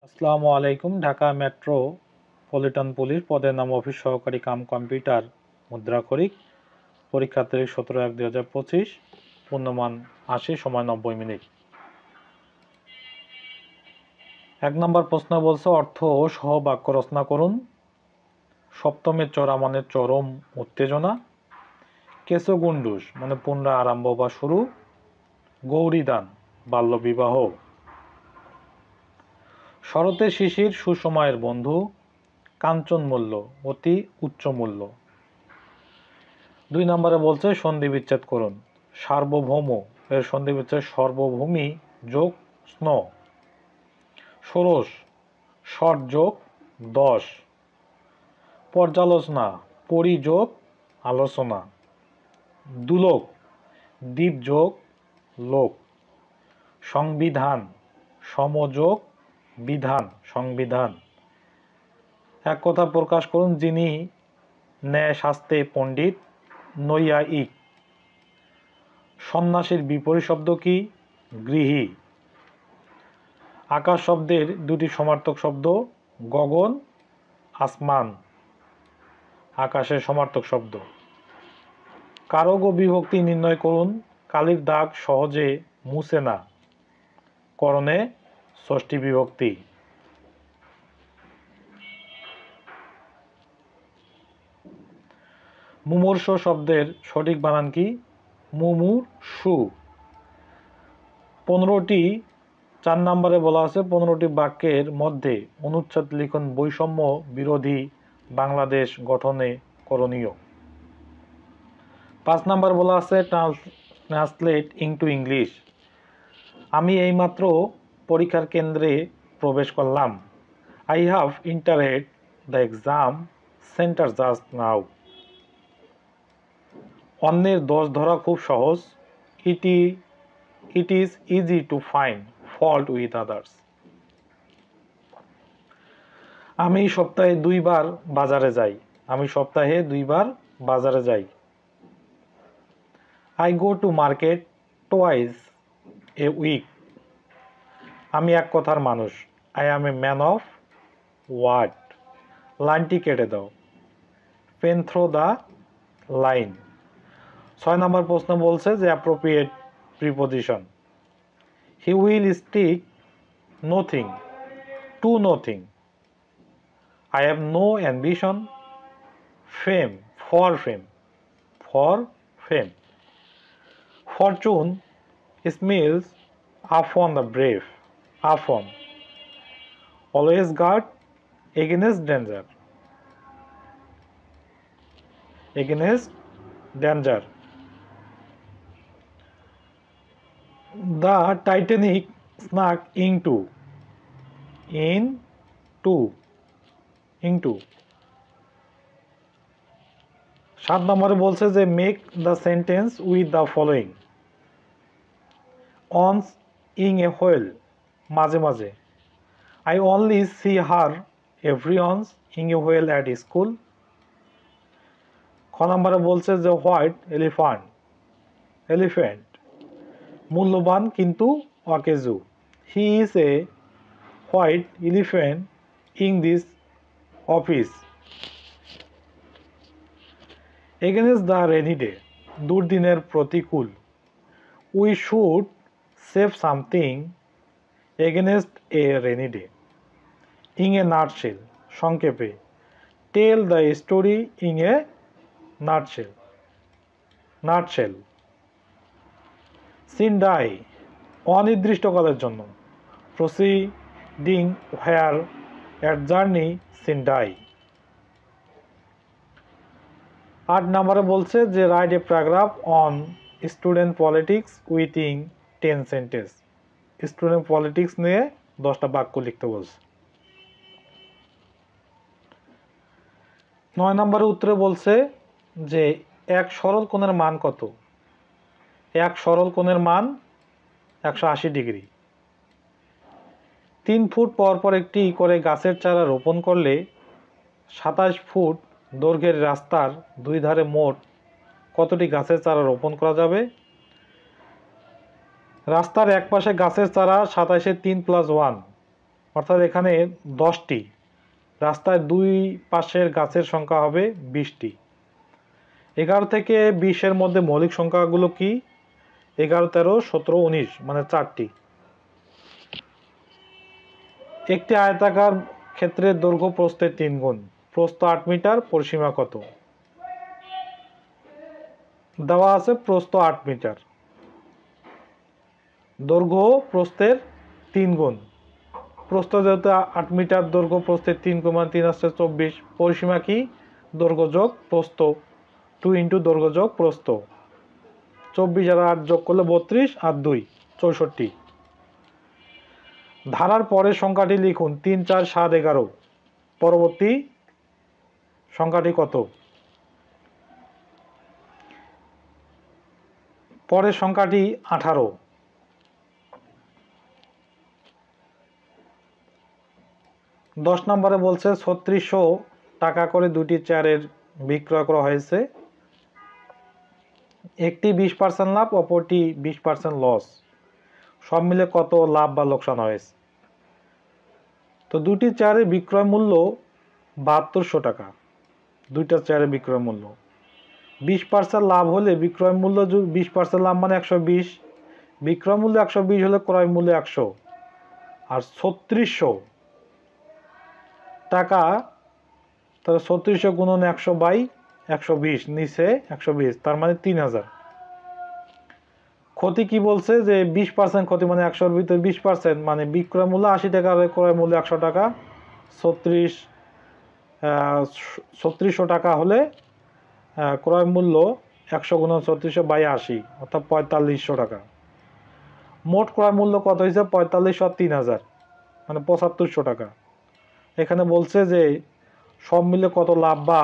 আসসালামু আলাইকুম। Dhaka metropolitan police পদের নাম অফিস সহকারী কাম কম্পিউটার মুদ্রাক্ষরিক। পরীক্ষা তারিখ 17/1/2025। পূর্ণমান 80, সময় 90 মিনিট। 1 নম্বর প্রশ্ন বলছে অর্থ ও সহ বাক্য রচনা করুন। সপ্তমের চড়া মানে চরম উত্তেজনা। কেশগুন্ডুস মানে পুনরা আরম্ভ বা শুরু। গৌরীদান বাল্যবিবাহ। শরতের শিশির সুসময়ের বন্ধু। কাঞ্চন মূল্য অতি উচ্চ মূল্য। 2 নম্বরে বলছে সন্ধি বিচ্ছেদ করুন। সার্বভৌম এর সন্ধি বিচ্ছেদ সর্বভূমি যোগ স্ন। ষোড়শ ষট যোগ 10। পর্যালোচনা পরিযোগ আলোচনা। দুলোক দ্বীপ যোগ লোক। সংবিধান সমযোগ বিধান সংবিধান। এক কথা প্রকাশ করুন যিনি ন্যায় শাস্ত্রে পণ্ডিত নৈয়ায়িক। সন্ন্যাসীর বিপরীত শব্দ কি? গৃহী। আকাশ শব্দের দুটি সমার্থক শব্দ গগন আসমান। আকাশের সমার্থক শব্দ। কারক ও বিভক্তি নির্ণয় করুন। কালির দাগ সহজে মুছে না। করণে ষষ্ঠী বিভক্তি। মুমূর্ষু শব্দের সঠিক বানান কি? মুমূর্ষু। 15টি 4 নম্বরে বলা আছে 15টি বাক্যের মধ্যে অনুচ্ছেদ লিখন বৈষম্য বিরোধী বাংলাদেশ গঠনে করণীয়। 5 নম্বর বলা আছে ট্রান্সলেট ইনটু ইংলিশ। আমি এইমাত্র পরীক্ষার কেন্দ্রে প্রবেশ করলাম। I have এন্টারেড the exam centre just now. অন্যের দোষ ধরা খুব সহজ। It is easy to find fault with others. আমি সপ্তাহে 2 বার বাজারে যাই। আমি সপ্তাহে 2 বার বাজারে যাই। I go to market twice a week. আমি এক কথার মানুষ। I am a man of word. লাইনটি কেটে দাও। Pen through the line. 6 নম্বর প্রশ্ন বলছে যে appropriate preposition. He will stick nothing to nothing. I have no ambition. Fame for fame. For fame. Fortune smiles upon the brave. Upon. Always guard against danger. Against danger. The Titanic sunk into. Into. 7 নম্বরে বলছে যে make the sentence with the following. Once in a while মাঝে মাঝে। I only see her every once in a whale at school. খ নম্বরে বলছে যে white elephant মূল্যবান কিন্তু অকেজু। He is a white elephant in this office. Against the rainy day দুর্দিনের প্রতিকূল। We should save something against a rainy day. In a nutshell সংক্ষেপে। Tell the story in a nutshell. Sine die অনির্দিষ্টকালের জন্য। Proceeding here adjourned sine die. 8 নম্বরে বলছে যে write a paragraph on student politics within 10 sentence. Student politics নিয়ে 10টা বাক্য লিখতে বলছে। 9 নম্বরের উত্তরে বলছে যে এক সরল কোণের মান কত? এক সরল কোণের মান 180 ডিগ্রি। 3 ফুট পর পর একটি করে গাছের চারা রোপণ করলে 27 ফুট দৈর্ঘ্যের রাস্তার 2 ধারে মোট কতটি গাছের চারা রোপণ করা যাবে? রাস্তার এক পাশে গাছের চারা 27 এর 3 + 1 অর্থাৎ এখানে 10টি, রাস্তায় দুই পাশের গাছের সংখ্যা হবে 20টি। 11 থেকে 20-এর মধ্যে মৌলিক সংখ্যাগুলো কি? 11, 13, 17, 19, মানে 4টি। একটি আয়তাকার ক্ষেত্রের দৈর্ঘ্য প্রস্থের 3 গুণ। প্রস্থ 8 মিটার, পরিসীমা কত? দেওয়া আছে প্রস্থ 8 মিটার, দৈর্ঘ্য প্রস্থের 3 গুণ। প্রস্থ যেহেতু 8 মিটার, দৈর্ঘ্য প্রস্থের 3 গুণ, মানে 3 আসছে 24। পরিসীমা কি? দৈর্ঘ্য যোগ প্রস্থ, 2 ইন্টু দৈর্ঘ্য যোগ প্রস্থ। 24 আর 8 যোগ করলে 32 আর 2 64। ধারার পরের সংখ্যাটি লিখুন। 3, 4, 7, 11। পরবর্তী সংখ্যাটি কত? পরের সংখ্যাটি 18। 10 নম্বরে বলছে 3600 টাকা করে দুটি চেয়ারের বিক্রয় করা হয়েছে। একটি 20% লাভ, অপরটি 20% লস। সব মিলে কত লাভ বা লোকসান হয়েছে? তো দুটি চেয়ারের বিক্রয় মূল্য 7200 টাকা। দুইটা চেয়ারের বিক্রয় মূল্য 20% লাভ হলে বিক্রয় মূল্য 20% লাভ মানে 120। বিক্রয় মূল্য 120 হলে ক্রয় মূল্য 100। আর 3600 টাকা, তাহলে 3600 গুণন 100/120, নিচে 120, তার মানে 3000। ক্ষতি কি বলছে? যে 20% ক্ষতি, মানে 100-র ভিতরে 20%, মানে বিক্রয় মূল্য 80 টাকা, ক্রয় মূল্য 100 টাকা। 3600 টাকা হলে ক্রয় মূল্য 100 গুণন 3600/80, অর্থাৎ 4500 টাকা। মোট ক্রয় মূল্য কত হয়েছে? 4500 আর 3000, মানে 7500 টাকা। এখানে বলছে যে সব মিলে কত লাভ বা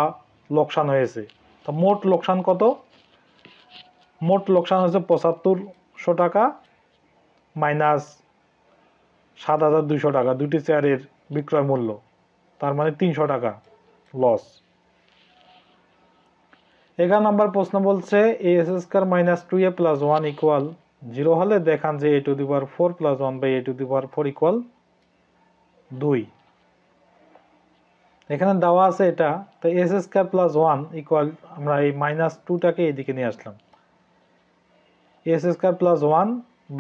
লোকসান হয়েছে। তো মোট লোকসান কত? মোট লোকসান হচ্ছে 7500 টাকা মাইনাস 7200 টাকা, দুটি চেয়ারের বিক্রয় মূল্য, তার মানে 300 টাকা লস। 11 নম্বর প্রশ্ন বলছে a² - 2a + 1 = 0 হলে দেখান যে a⁴ + 1/a⁴ = 2। এখানে দেওয়া আছে এটা। তো a² + 1 = আমরা এই -2টাকে এদিকে নিয়ে আসলাম। a² +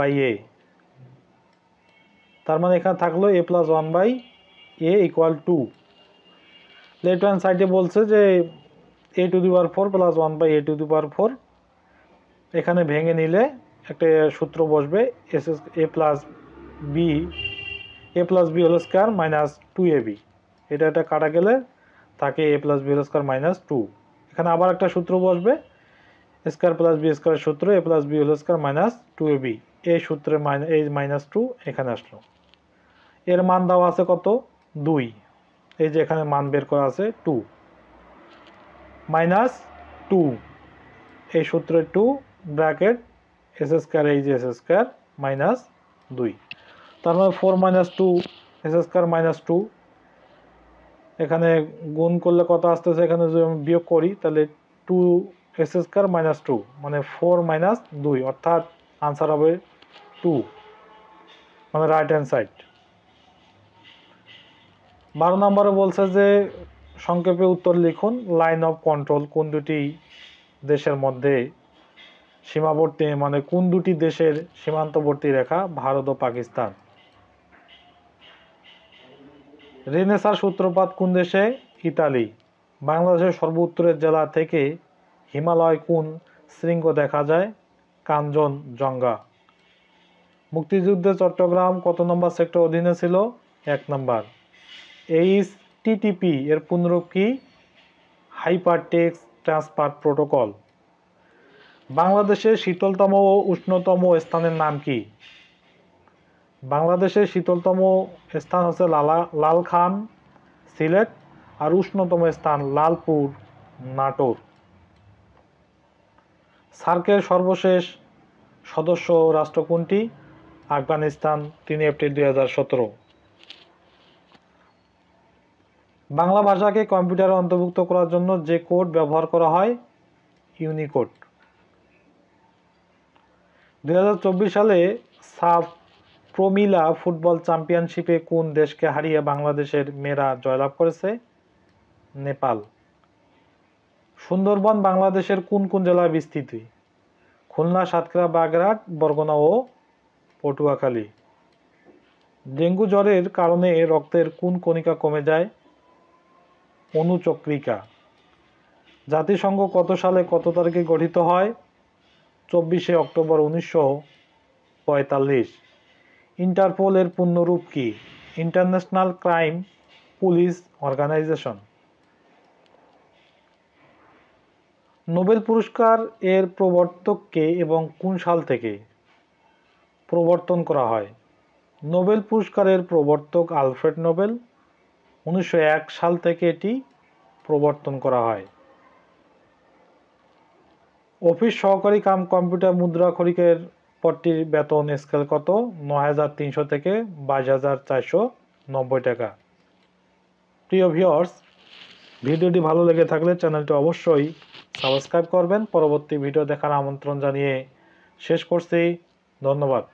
1/a, তার মানে এখানে থাকলো a + 1/a = 2। লেফট হ্যান্ড সাইডে বলছে যে a⁴ + 1/a⁴, এখানে ভেঙে নিলে একটা সূত্র বসবে, a + b - 2ab। এটা কাটা গেলে থাকে a + b² - 2। এখানে আবার একটা সূত্র বসবে, a² + b² সূত্র, a + b² - 2ab। এই সূত্রে এই -2 এখানে আসলো। এর মান দেওয়া আছে কত? 2। এই যে এখানে মান বের করা আছে 2 - 2, এই সূত্রে 2 ব্র্যাকেট s², এই যে s² - 2, তার মানে 4 - 2 s² - 2। এখানে গুণ করলে কত আসতেছে? এখানে যদি আমি বিয়োগ করি তাহলে 2 s² - 2, মানে 4 - 2, অর্থাৎ আনসার হবে 2, মানে রাইট হ্যান্ড সাইড। 12 নম্বরে বলছে যে সংক্ষেপে উত্তর লিখুন। লাইন অফ কন্ট্রোল কোন দুটি দেশের মধ্যে সীমাবর্তী, মানে কোন দুটি দেশের সীমান্তবর্তী রেখা? ভারত ও পাকিস্তান। রেনেসাঁর সূত্রপাত কোন দেশে? ইতালি। বাংলাদেশের সর্বোত্তরের জেলা থেকে হিমালয় কোন শৃঙ্গ দেখা যায়? কাঞ্চনজঙ্ঘা। মুক্তিযুদ্ধে চট্টগ্রাম কত নম্বর সেক্টর অধীনে ছিল? 1 নম্বর। HTTP এর পূর্ণরূপ কি? Hypertext transfer protocol. বাংলাদেশের শীতলতম ও উষ্ণতম স্থানের নাম কি? বাংলাদেশের শীতলতম স্থান হচ্ছে লালখান, সিলেট, আর উষ্ণতম স্থান লালপুর, নাটোর। সার্কের সর্বশেষ সদস্য রাষ্ট্র কোনটি? আফগানিস্তান, 3 এপ্রিল 2017। বাংলা ভাষাকে কম্পিউটারে অন্তর্ভুক্ত করার জন্য যে কোড ব্যবহার করা হয়? ইউনিকোড। 2024 সালে সাব প্রমিলা ফুটবল চ্যাম্পিয়নশিপে কোন দেশকে হারিয়ে বাংলাদেশের মেয়েরা জয়লাভ করেছে? নেপাল। সুন্দরবন বাংলাদেশের কোন কোন জেলায় বিস্তৃত? খুলনা, সাতক্ষীরা, বাগেরহাট, বরগুনা ও পটুয়াখালী। ডেঙ্গু জ্বরের কারণে রক্তের কোন কণিকা কমে যায়? অনুচক্রিকা। জাতিসংঘ কত সালে কত তারিখে গঠিত হয়? 24শে অক্টোবর 1945। ইন্টারপোল এর পূর্ণরূপ কি? International crime police organisation. Nobel পুরস্কার এর প্রবর্তক কে এবং কোন সাল থেকে প্রবর্তন করা হয়? নোবেল পুরস্কারের প্রবর্তক আলফ্রেড নোবেল। 1901 সাল থেকে এটি প্রবর্তন করা হয়। অফিস সহকারী কাম কম্পিউটার মুদ্রাক্ষরিকের পদটির বেতন স্কেল কত? 9,300 থেকে 22,490 টাকা। প্রিয় ভিউয়ার্স, ভিডিওটি ভালো লেগে থাকলে চ্যানেলটি অবশ্যই সাবস্ক্রাইব করবেন। পরবর্তী ভিডিও দেখার আমন্ত্রণ জানিয়ে শেষ করছি। ধন্যবাদ।